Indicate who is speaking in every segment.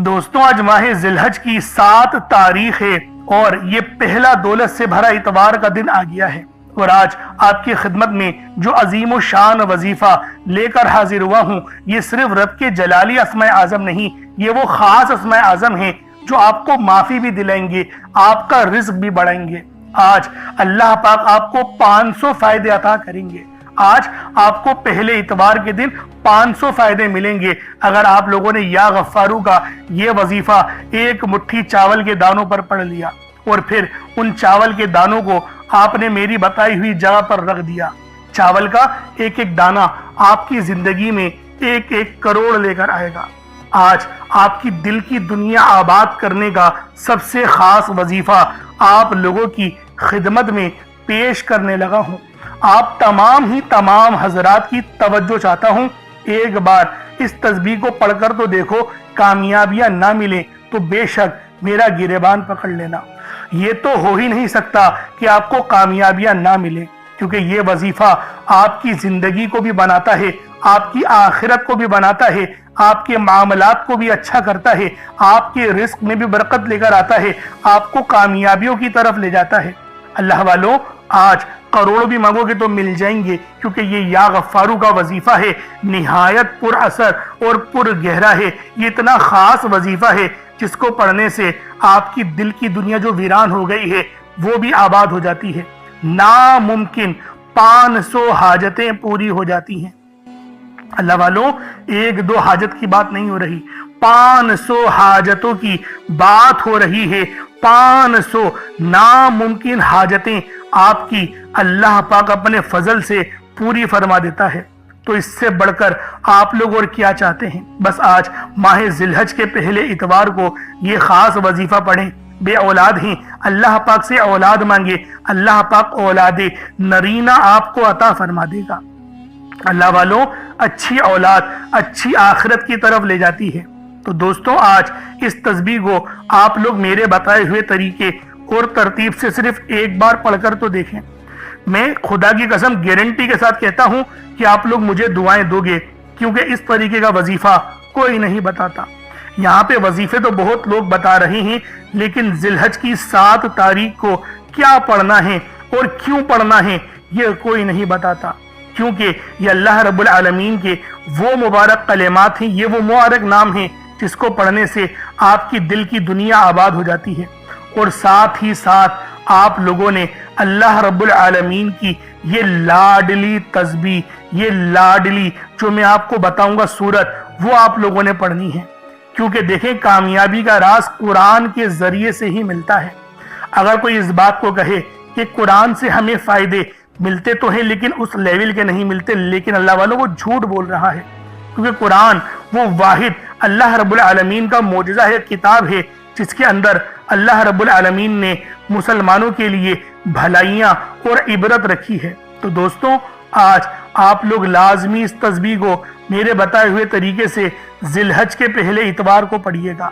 Speaker 1: دوستوں آج ماہ ذی الحج کی 7 تاریخ ہے اور یہ پہلا دولت سے بھرا اتوار کا دن آ گیا ہے، اور آج آپ کی خدمت میں جو عظیم و شان وظیفہ لے کر حاضر ہوا ہوں، یہ صرف رب کے جلالی اسماء اعظم نہیں، یہ وہ خاص اسماء اعظم ہیں جو آپ کو معافی بھی دلائیں گے، آپ کا رزق بھی بڑھائیں گے۔ آج اللہ پاک آپ کو 500 فائدے عطا کریں گے۔ آج آپ کو پہلے اتوار کے دن 500 فائدے ملیں گے اگر آپ لوگوں نے یا غفارو کا یہ وظیفہ ایک مٹھی چاول کے دانوں پر پڑھ لیا، اور پھر ان چاول کے دانوں کو آپ نے میری بتائی ہوئی جگہ پر رکھ دیا۔ چاول کا ایک ایک دانہ آپ کی زندگی میں 1 کروڑ لے کر آئے گا۔ آج آپ کی دل کی دنیا آباد کرنے کا سب سے خاص وظیفہ آپ لوگوں کی خدمت میں پیش کرنے لگا ہوں۔ آپ تمام حضرات کی توجہ چاہتا ہوں، ایک بار اس تسبیح کو پڑھ کر تو دیکھو، کامیابیاں نہ ملیں تو بے شک میرا گریبان پکڑ لینا۔ یہ تو ہو ہی نہیں سکتا کہ آپ کو کامیابیاں نہ ملیں، کیونکہ یہ وظیفہ آپ کی زندگی کو بھی بناتا ہے، آپ کی آخرت کو بھی بناتا ہے، آپ کے معاملات کو بھی اچھا کرتا ہے، آپ کے رزق میں بھی برکت لے کر آتا ہے، آپ کو کامیابیوں کی طرف لے جاتا ہے۔ اللہ والوں، آج کروڑ بھی مانگو گے تو مل جائیں گے، کیونکہ یہ یا غفارو کا وظیفہ ہے، نہایت پر اثر اور پر گہرا ہے۔ یہ اتنا خاص وظیفہ ہے جس کو پڑھنے سے آپ کی دل کی دنیا جو ویران ہو گئی ہے وہ بھی آباد ہو جاتی ہے۔ ناممکن 500 حاجتیں پوری ہو جاتی ہیں۔ اللہ والوں، 1-2 حاجت کی بات نہیں ہو رہی، 500 حاجتوں کی بات ہو رہی ہے۔ 500 ناممکن حاجتیں آپ کی اللہ پاک اپنے فضل سے پوری فرما دیتا ہے۔ تو اس سے بڑھ کر آپ لوگ اور کیا چاہتے ہیں؟ بس آج ماہ ذی الحج کے پہلے اتوار کو یہ خاص وظیفہ پڑھیں۔ بے اولاد ہیں، اللہ پاک سے اولاد مانگے، اللہ پاک اولاد نرینہ آپ کو عطا فرما دے گا۔ اللہ والوں، اچھی اولاد اچھی آخرت کی طرف لے جاتی ہے۔ تو دوستوں، آج اس تسبیح کو آپ لوگ میرے بتائے ہوئے طریقے اور ترتیب سے صرف ایک بار پڑھ کر تو دیکھیں۔ میں خدا کی قسم گارنٹی کے ساتھ کہتا ہوں کہ آپ لوگ مجھے دعائیں دو گے، کیونکہ اس طریقے کا وظیفہ کوئی نہیں بتاتا۔ یہاں پہ وظیفے تو بہت لوگ بتا رہے ہیں، لیکن ذی الحج کی 7 تاریخ کو کیا پڑھنا ہے اور کیوں پڑھنا ہے یہ کوئی نہیں بتاتا، کیونکہ یہ اللہ رب العالمین کے وہ مبارک کلمات ہیں، یہ وہ مبارک نام ہیں جس کو پڑھنے سے آپ کی دل کی دنیا آباد ہو جاتی ہے، اور ساتھ ہی ساتھ آپ لوگوں نے اللہ رب العالمین کی یہ لاڈلی تسبیح، یہ لاڈلی جو میں آپ کو بتاؤں گا سورت، وہ آپ لوگوں نے پڑھنی ہے۔ کیونکہ دیکھیں، کامیابی کا راز قرآن کے ذریعے سے ہی ملتا ہے۔ اگر کوئی اس بات کو کہے کہ قرآن سے ہمیں فائدے ملتے تو ہیں لیکن اس لیول کے نہیں ملتے، لیکن اللہ والوں وہ جھوٹ بول رہا ہے، کیونکہ قرآن وہ واحد اللہ رب العالمین کا معجزہ ہے، کتاب ہے جس کے اندر اللہ رب العالمین نے مسلمانوں کے لیے بھلائیاں اور عبرت رکھی ہے۔ تو دوستوں، آج آپ لوگ لازمی اس تسبیح کو میرے بتائے ہوئے طریقے سے ذی الحج کے پہلے اتوار کو پڑھیے گا۔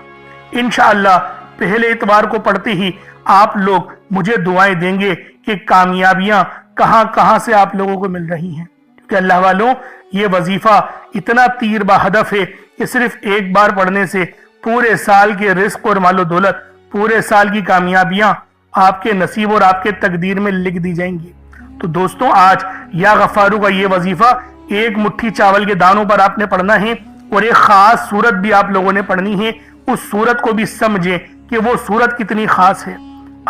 Speaker 1: انشاءاللہ پہلے اتوار کو پڑھتے ہی آپ لوگ مجھے دعائیں دیں گے کہ کامیابیاں کہاں سے آپ لوگوں کو مل رہی ہیں، کیونکہ اللہ والوں، یہ وظیفہ اتنا تیر بہدف ہے کہ صرف ایک بار پڑھنے سے پورے سال کے رزق اور مال و دولت، پورے سال کی کامیابیاں آپ کے نصیب اور آپ کے تقدیر میں لکھ دی جائیں گی۔ تو دوستوں، آج یا غفارو کا یہ وظیفہ ایک مٹھی چاول کے دانوں پر آپ نے پڑھنا ہے، اور ایک خاص سورت بھی آپ لوگوں نے پڑھنی ہے۔ اس سورت کو بھی سمجھیں کہ وہ سورت کتنی خاص ہے۔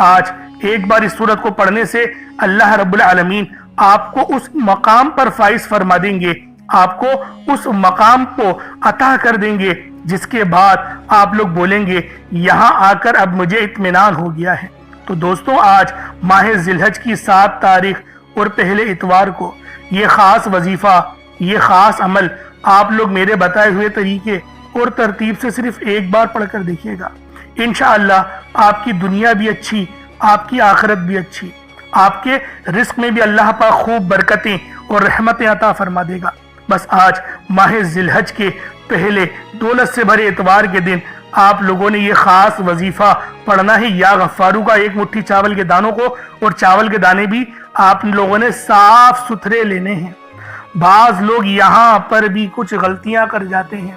Speaker 1: آج ایک بار اس سورت کو پڑھنے سے اللہ رب العالمین آپ کو اس مقام پر فائز فرما دیں گے، آپ کو اس مقام کو عطا کر دیں گے جس کے بعد آپ لوگ بولیں گے یہاں آ کر اب مجھے اطمینان ہو گیا ہے۔ تو دوستوں، آج ماہ ذی الحج کی 7 تاریخ اور پہلے اتوار کو یہ خاص وظیفہ، یہ خاص عمل آپ لوگ میرے بتائے ہوئے طریقے اور ترتیب سے صرف ایک بار پڑھ کر دیکھیے گا۔ انشاءاللہ آپ کی دنیا بھی اچھی، آپ کی آخرت بھی اچھی، آپ کے رزق میں بھی اللہ پاک خوب برکتیں اور رحمتیں عطا فرما دے گا۔ بس آج ماہ ذی الحج کے پہلے دولت سے بھرے اتوار کے دن آپ لوگوں نے یہ خاص وظیفہ پڑھنا ہے، یا غفارو کا ایک مٹھی چاول کے دانوں کو، اور چاول کے دانے بھی آپ لوگوں نے صاف ستھرے لینے ہیں۔ بعض لوگ یہاں پر بھی کچھ غلطیاں کر جاتے ہیں،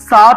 Speaker 1: 7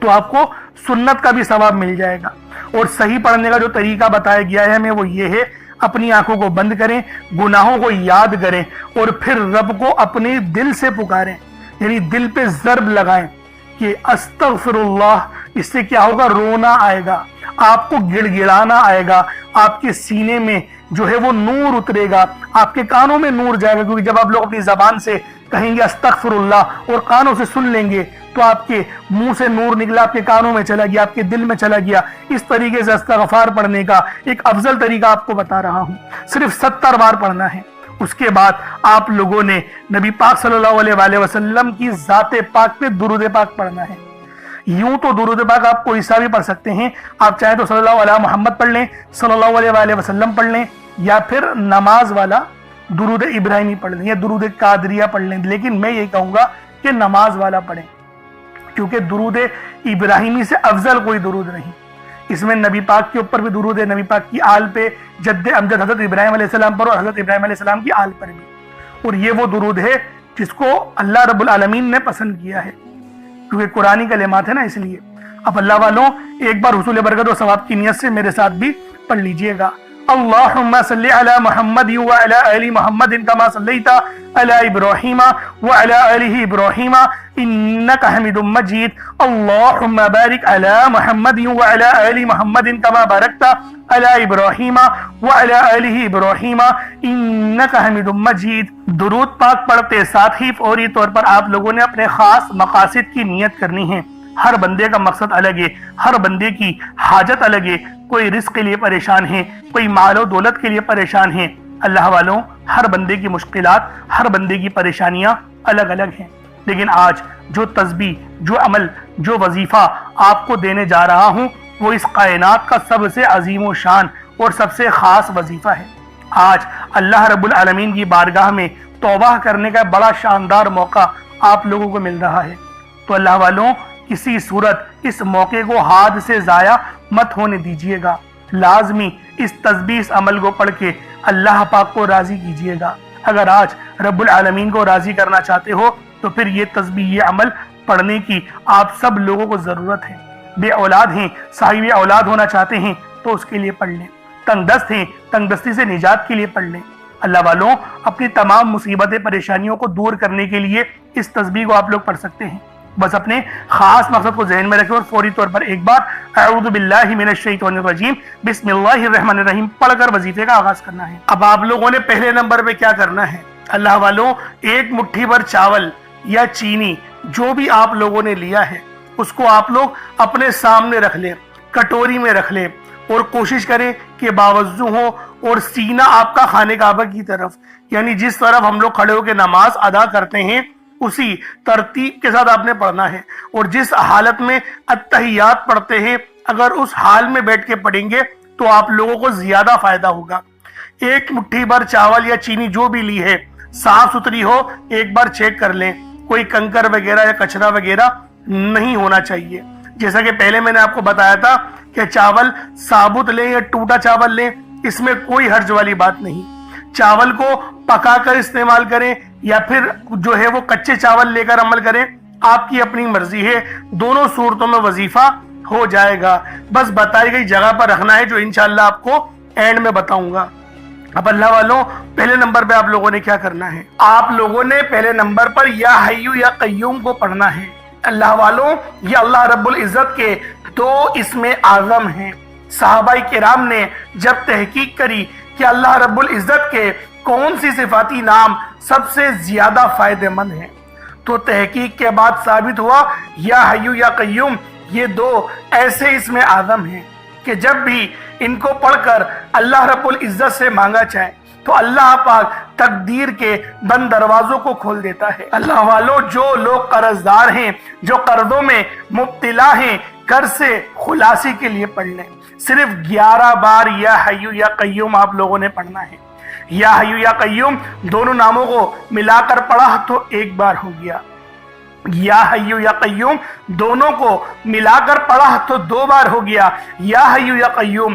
Speaker 1: تو آپ کو سنت کا بھی ثواب مل جائے گا۔ اور صحیح پڑھنے کا جو طریقہ بتایا گیا ہے ہمیں وہ یہ ہے، اپنی آنکھوں کو بند کریں، گناہوں کو یاد کریں اور پھر رب کو اپنے دل سے پکاریں، یعنی دل پہ ضرب لگائیں کہ استغفر اللہ۔ اس سے کیا ہوگا؟ رونا آئے گا، آپ کو گڑ گڑانا آئے گا، آپ کے سینے میں جو ہے وہ نور اترے گا، آپ کے کانوں میں نور جائے گا، کیونکہ جب آپ لوگ اپنی زبان سے کہیں گے استغفر اللہ اور کانوں سے سن لیں گے تو آپ کے منہ سے نور نکلا، آپ کے کانوں میں چلا گیا، آپ کے دل میں چلا گیا۔ اس طریقے سے استغفار پڑھنے کا ایک افضل طریقہ آپ کو بتا رہا ہوں، صرف 70 بار پڑھنا ہے۔ اس کے بعد آپ لوگوں نے نبی پاک صلی اللہ علیہ وآلہ وسلم کی ذات پاک پہ درود پاک پڑھنا ہے۔ یوں تو درود پاک آپ کوئی سا بھی پڑھ سکتے ہیں، آپ چاہیں تو صلی اللہ علیہ محمد پڑھ لیں، صلی اللہ علیہ وآلہ وسلم پڑھ لیں، یا پھر نماز والا درود ابراہیمی پڑھ لیں یا درود قادریہ پڑھ لیں، لیکن میں یہ کہوں گا کہ نماز والا پڑھیں، کیونکہ درود ابراہیمی سے افضل کوئی درود نہیں۔ اس میں نبی پاک کے اوپر بھی درود ہے، نبی پاک کی آل پہ، جد امجد حضرت ابراہیم علیہ السلام پر اور حضرت ابراہیم علیہ السلام کی آل پر بھی، اور یہ وہ درود ہے جس کو اللہ رب العالمین نے پسند کیا ہے، کیونکہ قرآنی کلمات ہے نا، اس لیے۔ اب اللہ والوں ایک بار حصول برکت و ثواب کی نیت سے میرے ساتھ بھی پڑھ لیجئے گا۔ اللہم صلی علی محمد وعلی آل محمد کما صلیت علی ابراہیم وعلی آل ابراہیم انک حمید مجید۔ اللہم بارک علی محمد وعلی آل محمد کما بارکت علی ابراہیم وعلی آل ابراہیم انک حمید مجید۔ درود پاک پڑھتے ساتھ ہی فوری طور پر آپ لوگوں نے اپنے خاص مقاصد کی نیت کرنی ہے۔ ہر بندے کا مقصد الگ ہے، ہر بندے کی حاجت الگ ہے، کوئی رزق کے لیے پریشان ہے، کوئی مال و دولت کے لیے پریشان ہے۔ اللہ والوں، ہر بندے کی مشکلات، ہر بندے کی پریشانیاں الگ الگ ہیں، لیکن آج جو تسبیح، جو عمل، جو وظیفہ آپ کو دینے جا رہا ہوں وہ اس کائنات کا سب سے عظیم و شان اور سب سے خاص وظیفہ ہے۔ آج اللہ رب العالمین کی بارگاہ میں توبہ کرنے کا بڑا شاندار موقع آپ لوگوں کو مل رہا ہے، تو اللہ والوں کسی صورت اس موقع کو ہاتھ سے ضائع مت ہونے دیجیے گا۔ لازمی اس تسبیح، اس عمل کو پڑھ کے اللہ پاک کو راضی کیجیے گا۔ اگر آج رب العالمین کو راضی کرنا چاہتے ہو تو پھر یہ تسبیح، یہ عمل پڑھنے کی آپ سب لوگوں کو ضرورت ہے۔ بے اولاد ہیں، صاحب اولاد ہونا چاہتے ہیں تو اس کے لیے پڑھ لیں، تنگ دست ہیں، تنگ دستی سے نجات کے لیے پڑھ لیں۔ اللہ والوں، اپنی تمام مصیبتیں، پریشانیوں کو دور کرنے کے لیے اس تسبیح کو آپ لوگ پڑھ سکتے ہیں۔ بس اپنے خاص مقصد کو ذہن میں رکھیں اور فوری طور پر ایک بار اعوذ باللہ من الشیطان الرجیم بسم اللہ الرحمن الرحیم پڑھ کر وظیفے کا آغاز کرنا ہے۔ اب آپ لوگوں نے پہلے نمبر پہ کیا کرنا ہے؟ اللہ والوں، ایک مٹھی بھر چاول یا چینی جو بھی آپ لوگوں نے لیا ہے اس کو آپ لوگ اپنے سامنے رکھ لیں، کٹوری میں رکھ لیں، اور کوشش کریں کہ باوضو ہو اور سینہ آپ کا خانہ کعبہ کی طرف، یعنی جس طرف ہم لوگ کھڑے ہو کے نماز ادا کرتے ہیں اسی ترتیب کے ساتھ آپ نے پڑھنا ہے، اور جس حالت میں اتحیات پڑھتے ہیں اگر اس حال میں بیٹھ کے پڑھیں گے تو آپ لوگوں کو زیادہ فائدہ ہوگا۔ ایک مٹھی بھر چاول یا چینی جو بھی لی ہے صاف ستھری ہو، ایک بار چیک کر لیں، کوئی کنکر وغیرہ یا کچرا وغیرہ نہیں ہونا چاہیے۔ جیسا کہ پہلے میں نے آپ کو بتایا تھا کہ چاول ثابت لیں یا ٹوٹا چاول لیں، اس میں کوئی حرج والی بات نہیں۔ چاول کو پکا کر استعمال کریں یا پھر جو ہے وہ کچے چاول لے کر عمل کریں، آپ کی اپنی مرضی ہے، دونوں صورتوں میں وظیفہ ہو جائے گا۔ بس بتائی گئی جگہ پر رکھنا ہے جو انشاءاللہ آپ کو اینڈ میں بتاؤں گا۔ اب اللہ والوں، پہلے نمبر پہ آپ لوگوں نے کیا کرنا ہے؟ آپ لوگوں نے پہلے نمبر پر یا حیو یا قیوم کو پڑھنا ہے۔ اللہ والوں، یہ اللہ رب العزت کے دو اسم اعظم ہیں۔ صحابہ کرام نے جب تحقیق کری کہ اللہ رب العزت کے کون سی صفاتی نام سب سے زیادہ فائدہ مند ہیں تو تحقیق کے بعد ثابت ہوا یا حیو یا قیوم یہ دو ایسے اسم اعظم ہیں کہ جب بھی ان کو پڑھ کر اللہ رب العزت سے مانگا جائے تو اللہ پاک تقدیر کے بند دروازوں کو کھول دیتا ہے۔ اللہ والوں، جو لوگ قرض دار ہیں، جو قرضوں میں مبتلا ہیں، قرض سے خلاصی کے لیے پڑھ لیں۔ صرف 11 بار یا حیو یا قیوم آپ لوگوں نے پڑھنا ہے۔ یا حیو یا قیوم دونوں ناموں کو ملا کر پڑھا تو ایک بار ہو گیا، یا حیو یا قیوم دونوں کو ملا کر پڑھا تو 2 بار ہو گیا، یا حیو یا قیوم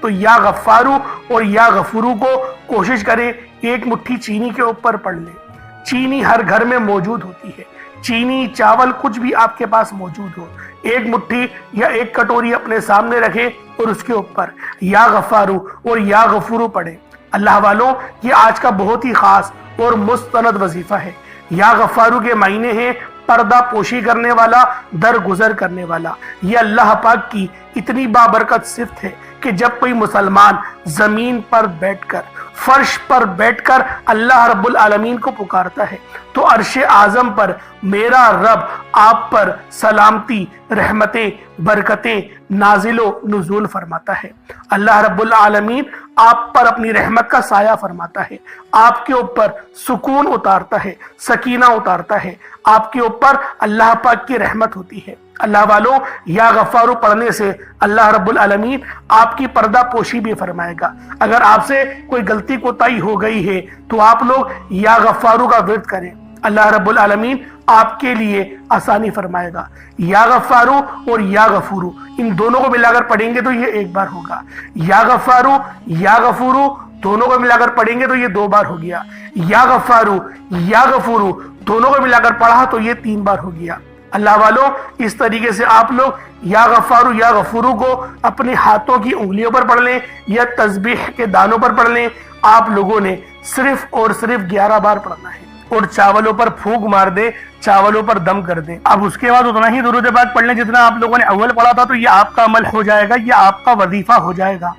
Speaker 1: تو یا غفارو اور یا غفورو کو کوشش کریں ایک مٹھی چینی کے اوپر پڑھ لیں۔ چینی ہر گھر میں موجود ہوتی ہے، چینی چاول کچھ بھی آپ کے پاس موجود ہو، ایک مٹھی یا ایک کٹوری اپنے سامنے رکھیں اور اس کے اوپر یا غفارو اور یا غفورو پڑھیں۔ اللہ والوں، یہ آج کا بہت ہی خاص اور مستند وظیفہ ہے۔ یا غفارو کے معنی ہیں پردہ پوشی کرنے والا، درگزر کرنے والا۔ یہ اللہ پاک کی اتنی بابرکت صفت ہے کہ جب کوئی مسلمان زمین پر بیٹھ کر، فرش پر بیٹھ کر اللہ رب العالمین کو پکارتا ہے تو عرش اعظم پر میرا رب آپ پر سلامتی، رحمتیں، برکتیں نازل و نزول فرماتا ہے۔ اللہ رب العالمین آپ پر اپنی رحمت کا سایہ فرماتا ہے، آپ کے اوپر سکون اتارتا ہے، سکینہ اتارتا ہے، آپ کے اوپر اللہ پاک کی رحمت ہوتی ہے۔ اللہ والوں، یا غفارو پڑھنے سے اللہ رب العالمین آپ کی پردہ پوشی بھی فرمائے گا۔ اگر آپ سے کوئی غلطی کوتاہی ہو گئی ہے تو آپ لوگ یا غفارو کا ورد کریں، اللہ رب العالمین آپ کے لیے آسانی فرمائے گا۔ یا غفارو اور یا غفورو ان دونوں کو ملا کر پڑھیں گے تو یہ ایک بار ہوگا، یا غفارو یا غفورو دونوں کو ملا کر پڑھیں گے تو یہ 2 بار ہو گیا، یا غفارو یا غفورو دونوں کو ملا کر پڑھا تو یہ 3 بار ہو گیا۔ اللہ والوں، اس طریقے سے آپ لوگ یا غفارو یا غفورو کو اپنے ہاتھوں کی انگلیوں پر پڑھ لیں یا تسبیح کے دانوں پر پڑھ لیں۔ آپ لوگوں نے صرف اور صرف 11 بار پڑھنا ہے اور چاولوں پر پھونک مار دیں، چاولوں پر دم کر دیں۔ اب اس کے بعد اتنا ہی درود پاک پڑھ لیں جتنا آپ لوگوں نے اول پڑھا تھا، تو یہ آپ کا عمل ہو جائے گا، یہ آپ کا وظیفہ ہو جائے گا۔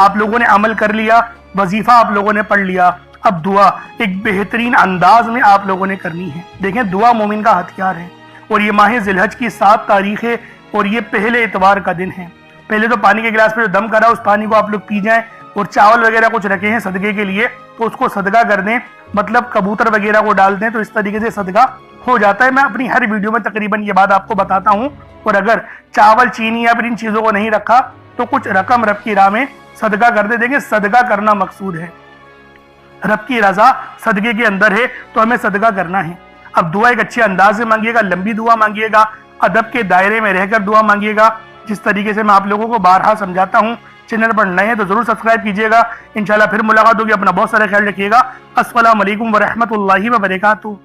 Speaker 1: آپ لوگوں نے عمل کر لیا، وظیفہ آپ لوگوں نے پڑھ لیا۔ اب دعا ایک بہترین انداز میں آپ لوگوں نے کرنی ہے۔ دیکھیں، دعا مومن کا ہتھیار ہے اور یہ ماہ ذی الحج کی 7 تاریخ ہے اور یہ پہلے اتوار کا دن ہے۔ پہلے تو پانی کے گلاس پہ جو دم کرا اس پانی کو آپ لوگ پی جائیں، اور چاول وغیرہ کچھ رکھے ہیں صدقے کے لیے تو اس کو صدقہ کر دیں، مطلب کبوتر وغیرہ کو ڈال دیں تو اس طریقے سے صدقہ ہو جاتا ہے۔ میں اپنی ہر ویڈیو میں تقریباً یہ بات آپ کو بتاتا ہوں، اور اگر چاول، چینی یا پھر ان چیزوں کو نہیں رکھا تو کچھ رقم رب کی راہ میں صدقہ کر دیں۔ دیکھیں، صدقہ کرنا مقصود ہے، رب کی رضا صدقے کے اندر ہے تو ہمیں صدقہ کرنا ہے۔ اب دعا ایک اچھے انداز سے مانگیے گا، لمبی دعا مانگیے گا، ادب کے دائرے میں رہ کر دعا مانگیے گا، جس طریقے سے میں آپ لوگوں کو بارہا سمجھاتا ہوں۔ چینل پر نئے ہیں تو ضرور سبسکرائب کیجیے گا۔ انشاءاللہ پھر ملاقات ہوگی، اپنا بہت سارا خیال رکھیے گا۔ السلام علیکم ورحمۃ اللہ وبرکاتہ۔